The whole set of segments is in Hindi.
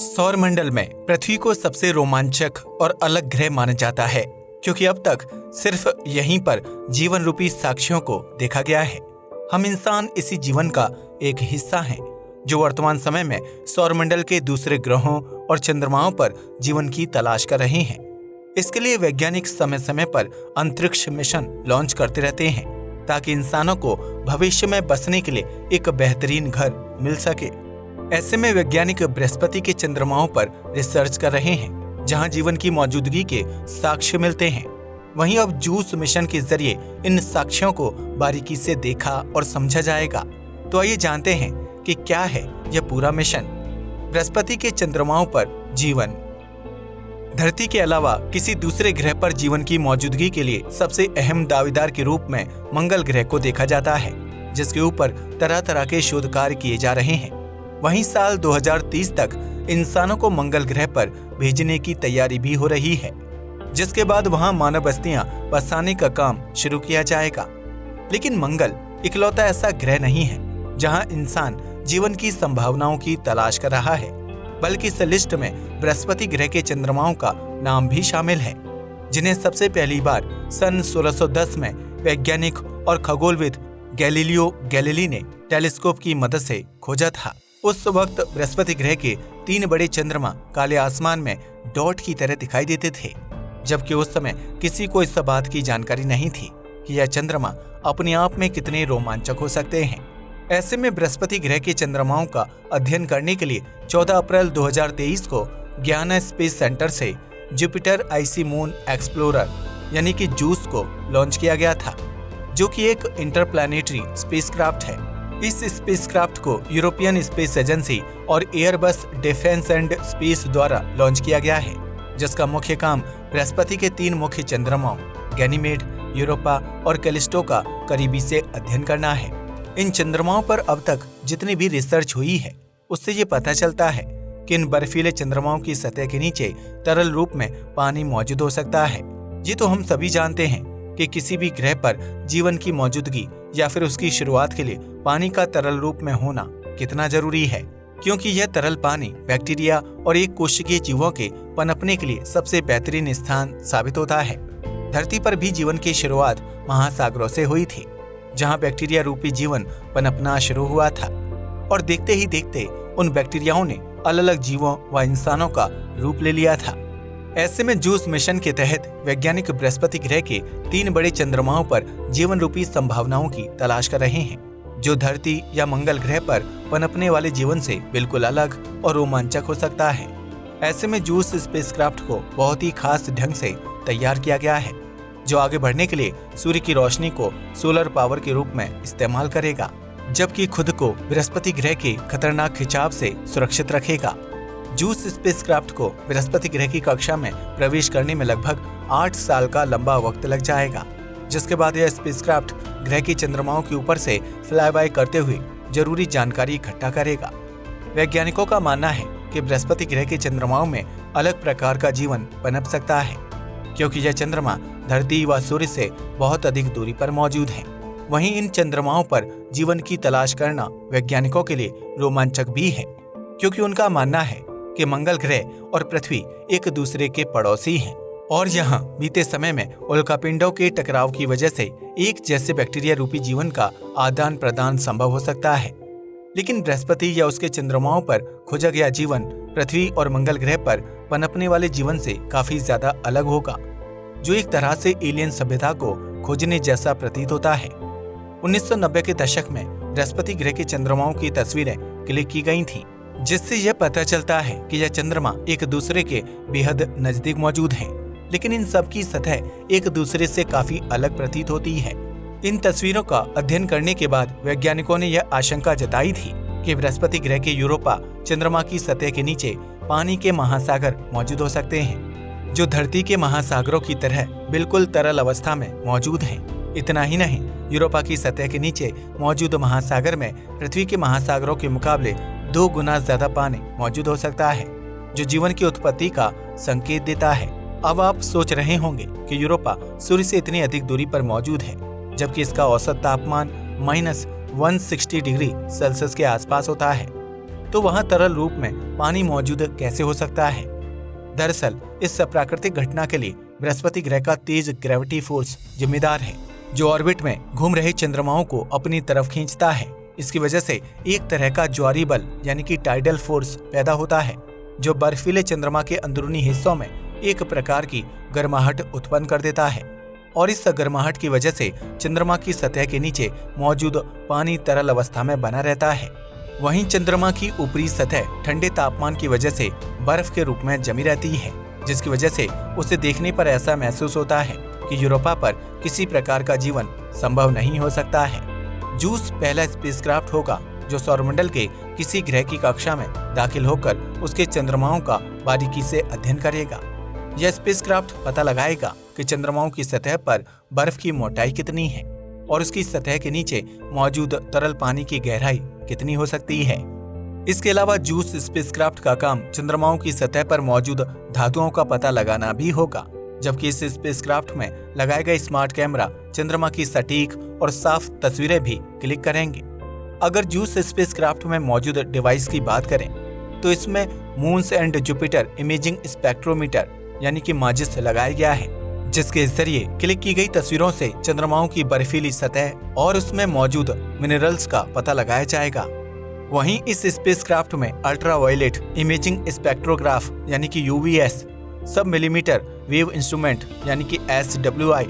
सौरमंडल में पृथ्वी को सबसे रोमांचक और अलग ग्रह माना जाता है, क्योंकि अब तक सिर्फ यहीं पर जीवन रूपी साक्ष्यों को देखा गया है। हम इंसान इसी जीवन का एक हिस्सा हैं, जो वर्तमान समय में सौरमंडल के दूसरे ग्रहों और चंद्रमाओं पर जीवन की तलाश कर रहे हैं। इसके लिए वैज्ञानिक समय समय पर अंतरिक्ष मिशन लॉन्च करते रहते हैं, ताकि इंसानों को भविष्य में बसने के लिए एक बेहतरीन घर मिल सके। ऐसे में वैज्ञानिक बृहस्पति के चंद्रमाओं पर रिसर्च कर रहे हैं, जहां जीवन की मौजूदगी के साक्ष्य मिलते हैं। वहीं अब जूस मिशन के जरिए इन साक्ष्यों को बारीकी से देखा और समझा जाएगा। तो आइए जानते हैं कि क्या है यह पूरा मिशन। बृहस्पति के चंद्रमाओं पर जीवन। धरती के अलावा किसी दूसरे ग्रह पर जीवन की मौजूदगी के लिए सबसे अहम दावेदार के रूप में मंगल ग्रह को देखा जाता है, जिसके ऊपर तरह तरह के शोध कार्य किए जा रहे हैं। वहीं साल 2030 तक इंसानों को मंगल ग्रह पर भेजने की तैयारी भी हो रही है, जिसके बाद वहां मानव बस्तियां बसाने का काम शुरू किया जाएगा। लेकिन मंगल इकलौता ऐसा ग्रह नहीं है जहां इंसान जीवन की संभावनाओं की तलाश कर रहा है, बल्कि इस लिस्ट में बृहस्पति ग्रह के चंद्रमाओं का नाम भी शामिल है, जिन्हें सबसे पहली बार सन 1610 में वैज्ञानिक और खगोलविद गैलीलियो गैलीली ने टेलीस्कोप की मदद से खोजा था। उस वक्त बृहस्पति ग्रह के 3 बड़े चंद्रमा काले आसमान में डॉट की तरह दिखाई देते थे, जबकि उस समय किसी को इस बात की जानकारी नहीं थी कि यह चंद्रमा अपने आप में कितने रोमांचक हो सकते हैं। ऐसे में बृहस्पति ग्रह के चंद्रमाओं का अध्ययन करने के लिए 14 अप्रैल 2023 को ज्ञाना स्पेस सेंटर से जुपिटर आईसी मून एक्सप्लोरर यानी कि जूस को लॉन्च किया गया था, जो कि एक इंटरप्लैनेटरी स्पेसक्राफ्ट है। इस स्पेसक्राफ्ट को यूरोपियन स्पेस एजेंसी और एयरबस डिफेंस एंड स्पेस द्वारा लॉन्च किया गया है, जिसका मुख्य काम बृहस्पति के 3 मुख्य चंद्रमाओं गैनीमेड, यूरोपा और कैलिस्टो का करीबी से अध्ययन करना है। इन चंद्रमाओं पर अब तक जितनी भी रिसर्च हुई है, उससे ये पता चलता है कि इन बर्फीले चंद्रमाओं की सतह के नीचे तरल रूप में पानी मौजूद हो सकता है। ये तो हम सभी जानते हैं कि किसी भी ग्रह पर जीवन की मौजूदगी या फिर उसकी शुरुआत के लिए पानी का तरल रूप में होना कितना जरूरी है, क्योंकि यह तरल पानी बैक्टीरिया और एक कोशिकीय जीवों के पनपने के लिए सबसे बेहतरीन स्थान साबित होता है। धरती पर भी जीवन की शुरुआत महासागरों से हुई थी, जहां बैक्टीरिया रूपी जीवन पनपना शुरू हुआ था, और देखते ही देखते उन बैक्टीरियाओं ने अलग अलग जीवों व इंसानों का रूप ले लिया था। ऐसे में जूस मिशन के तहत वैज्ञानिक बृहस्पति ग्रह के 3 बड़े चंद्रमाओं पर जीवन रूपी संभावनाओं की तलाश कर रहे हैं, जो धरती या मंगल ग्रह पर पनपने वाले जीवन से बिल्कुल अलग और रोमांचक हो सकता है। ऐसे में जूस स्पेसक्राफ्ट को बहुत ही खास ढंग से तैयार किया गया है, जो आगे बढ़ने के लिए सूर्य की रोशनी को सोलर पावर के रूप में इस्तेमाल करेगा, जबकि खुद को बृहस्पति ग्रह के खतरनाक खिंचाव से सुरक्षित रखेगा। जूस स्पेसक्राफ्ट को बृहस्पति ग्रह की कक्षा में प्रवेश करने में लगभग 8 साल का लंबा वक्त लग जाएगा, जिसके बाद यह स्पेसक्राफ्ट ग्रह की चंद्रमाओं के ऊपर से फ्लाई बाय करते हुए जरूरी जानकारी इकट्ठा करेगा। वैज्ञानिकों का मानना है कि बृहस्पति ग्रह के चंद्रमाओं में अलग प्रकार का जीवन पनप सकता है, क्योंकि यह चंद्रमा धरती व सूर्य से बहुत अधिक दूरी पर मौजूद है। वहीं इन चंद्रमाओं पर जीवन की तलाश करना वैज्ञानिकों के लिए रोमांचक भी है, क्योंकि उनका मानना है कि मंगल ग्रह और पृथ्वी एक दूसरे के पड़ोसी हैं, और यहाँ बीते समय में उल्कापिंडों के टकराव की वजह से एक जैसे बैक्टीरिया रूपी जीवन का आदान प्रदान संभव हो सकता है। लेकिन बृहस्पति या उसके चंद्रमाओं पर खोजा गया जीवन पृथ्वी और मंगल ग्रह पर पनपने वाले जीवन से काफी ज्यादा अलग होगा, जो एक तरह से एलियन सभ्यता को खोजने जैसा प्रतीत होता है। 1990 के दशक में बृहस्पति ग्रह के चंद्रमाओं की तस्वीरें क्लिक की गई थीं, जिससे यह पता चलता है कि यह चंद्रमा एक दूसरे के बेहद नजदीक मौजूद हैं, लेकिन इन सब की सतह एक दूसरे से काफी अलग प्रतीत होती है। इन तस्वीरों का अध्ययन करने के बाद वैज्ञानिकों ने यह आशंका जताई थी कि बृहस्पति ग्रह के यूरोपा चंद्रमा की सतह के नीचे पानी के महासागर मौजूद हो सकते हैं, जो धरती के महासागरों की तरह बिल्कुल तरल अवस्था में मौजूद हैं। इतना ही नहीं, यूरोपा की सतह के नीचे मौजूद महासागर में पृथ्वी के महासागरों के मुकाबले 2 गुना ज्यादा पानी मौजूद हो सकता है, जो जीवन की उत्पत्ति का संकेत देता है। अब आप सोच रहे होंगे कि यूरोपा सूर्य से इतनी अधिक दूरी पर मौजूद है, जबकि इसका औसत तापमान -160 डिग्री सेल्सियस के आसपास होता है। तो वहां तरल रूप में पानी मौजूद कैसे हो सकता है? दरअसल इस प्राकृतिक घटना के लिए बृहस्पति ग्रह का तेज ग्रेविटी फोर्स जिम्मेदार है, जो ऑर्बिट में घूम रहे चंद्रमाओं को अपनी तरफ खींचता है। इसकी वजह से एक तरह का ज्वारी बल यानी कि टाइडल फोर्स पैदा होता है, जो बर्फीले चंद्रमा के अंदरूनी हिस्सों में एक प्रकार की गर्माहट उत्पन्न कर देता है और इस गर्माहट की वजह से चंद्रमा की सतह के नीचे मौजूद पानी तरल अवस्था में बना रहता है। वहीं चंद्रमा की ऊपरी सतह ठंडे तापमान की वजह से बर्फ के रूप में जमी रहती है, जिसकी वजह से उसे देखने पर ऐसा महसूस होता है कि यूरोपा पर किसी प्रकार का जीवन संभव नहीं हो सकता है। जूस पहला स्पेसक्राफ्ट होगा जो सौरमंडल के किसी ग्रह की कक्षा में दाखिल होकर उसके चंद्रमाओं का बारीकी से अध्ययन करेगा। यह स्पेसक्राफ्ट पता लगाएगा कि चंद्रमाओं की सतह पर बर्फ की मोटाई कितनी है और उसकी सतह के नीचे मौजूद तरल पानी की गहराई कितनी हो सकती है। इसके अलावा जूस स्पेसक्राफ्ट का काम चंद्रमाओं की सतह पर मौजूद धातुओं का पता लगाना भी होगा, जबकि इस स्पेसक्राफ्ट में लगाए गए स्मार्ट कैमरा चंद्रमा की सटीक और साफ तस्वीरें भी क्लिक करेंगे। अगर जूस स्पेसक्राफ्ट में मौजूद डिवाइस की बात करें तो इसमें moons and Jupiter imaging spectrometer यानी कि माजिस लगाया गया है, जिसके जरिए क्लिक की गई तस्वीरों से चंद्रमाओं की बर्फीली सतह और उसमें मौजूद मिनरल्स का पता लगाया जाएगा। वहीं इस स्पेसक्राफ्ट में अल्ट्रावायलेट इमेजिंग स्पेक्ट्रोग्राफ यानी कि UVS, सब मिलीमीटर वेव इंस्ट्रूमेंट यानी कि SWI,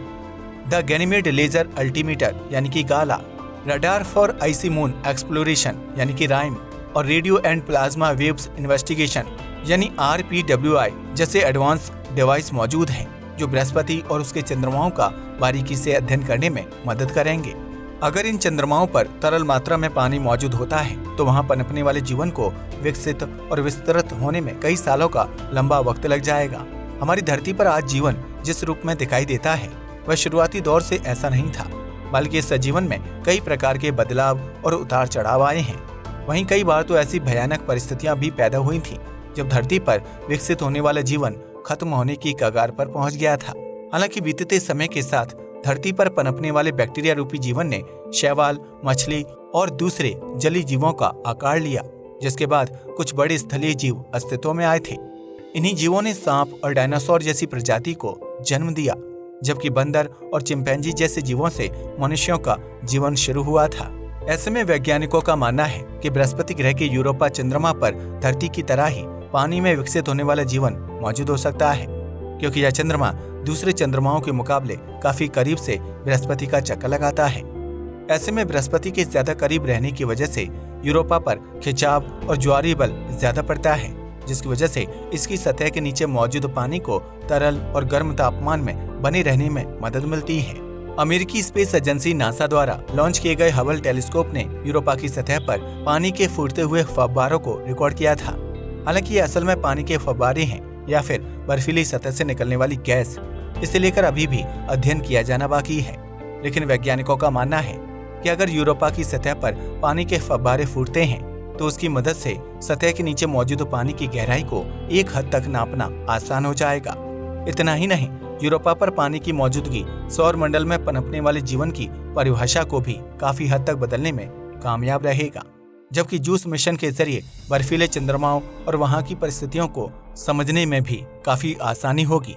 the Ganymede laser altimeter यानी कि GALA, radar for icy moon exploration यानी कि राइम और radio and plasma waves investigation यानी RPWI जैसे एडवांस डिवाइस मौजूद हैं, जो बृहस्पति और उसके चंद्रमाओं का बारीकी से अध्ययन करने में मदद करेंगे। अगर इन चंद्रमाओं पर तरल मात्रा में पानी मौजूद होता है तो वहां पनपने वाले जीवन को विकसित और विस्तृत होने में कई सालों का लंबा वक्त लग जाएगा। हमारी धरती पर आज जीवन जिस रूप में दिखाई देता है वह शुरुआती दौर से ऐसा नहीं था, बल्कि इस जीवन में कई प्रकार के बदलाव और उतार चढ़ाव आए हैं। वहीं कई बार तो ऐसी भयानक परिस्थितियां भी पैदा हुई थीं जब धरती पर विकसित होने वाला जीवन खत्म होने की कगार पर पहुंच गया था। हालांकि बीतते समय के साथ धरती पर पनपने वाले बैक्टीरिया रूपी जीवन ने शैवाल, मछली और दूसरे जलीय जीवों का आकार लिया, जिसके बाद कुछ बड़े स्थलीय जीव अस्तित्व में आए थे। इन्हीं जीवों ने सांप और डायनासोर जैसी प्रजाति को जन्म दिया, जबकि बंदर और चिंपैंजी जैसे जीवों से मनुष्यों का जीवन शुरू हुआ था। ऐसे में वैज्ञानिकों का मानना है कि बृहस्पति ग्रह के यूरोपा चंद्रमा पर धरती की तरह ही पानी में विकसित होने वाला जीवन मौजूद हो सकता है, क्योंकि यह चंद्रमा दूसरे चंद्रमाओं के मुकाबले काफी करीब से बृहस्पति का चक्कर लगाता है। ऐसे में बृहस्पति के ज्यादा करीब रहने की वजह से यूरोपा पर खिंचाव और ज्वारी बल ज्यादा पड़ता है, जिसकी वजह से इसकी सतह के नीचे मौजूद पानी को तरल और गर्म तापमान में बने रहने में मदद मिलती है। अमेरिकी स्पेस एजेंसी नासा द्वारा लॉन्च किए गए हबल टेलीस्कोप ने यूरोपा की सतह पर पानी के फूटते हुए फव्वारों को रिकॉर्ड किया था। हालांकि ये असल में पानी के फव्वारे हैं या फिर बर्फीली सतह से निकलने वाली गैस, इसे लेकर अभी भी अध्ययन किया जाना बाकी है। लेकिन वैज्ञानिकों का मानना है कि अगर यूरोपा की सतह पर पानी के फव्वारे फूटते हैं तो उसकी मदद से सतह के नीचे मौजूद पानी की गहराई को एक हद तक नापना आसान हो जाएगा। इतना ही नहीं, यूरोपा पर पानी की मौजूदगी सौर मंडल में पनपने वाले जीवन की परिभाषा को भी काफी हद तक बदलने में कामयाब रहेगा, जबकि जूस मिशन के जरिए बर्फीले चंद्रमाओं और वहां की परिस्थितियों को समझने में भी काफी आसानी होगी।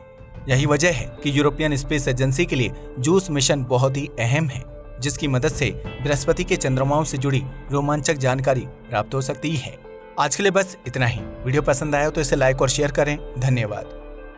यही वजह है कि यूरोपियन स्पेस एजेंसी के लिए जूस मिशन बहुत ही अहम है, जिसकी मदद से बृहस्पति के चंद्रमाओं से जुड़ी रोमांचक जानकारी प्राप्त हो सकती है। आज के लिए बस इतना ही। वीडियो पसंद आया तो इसे लाइक और शेयर करें। धन्यवाद।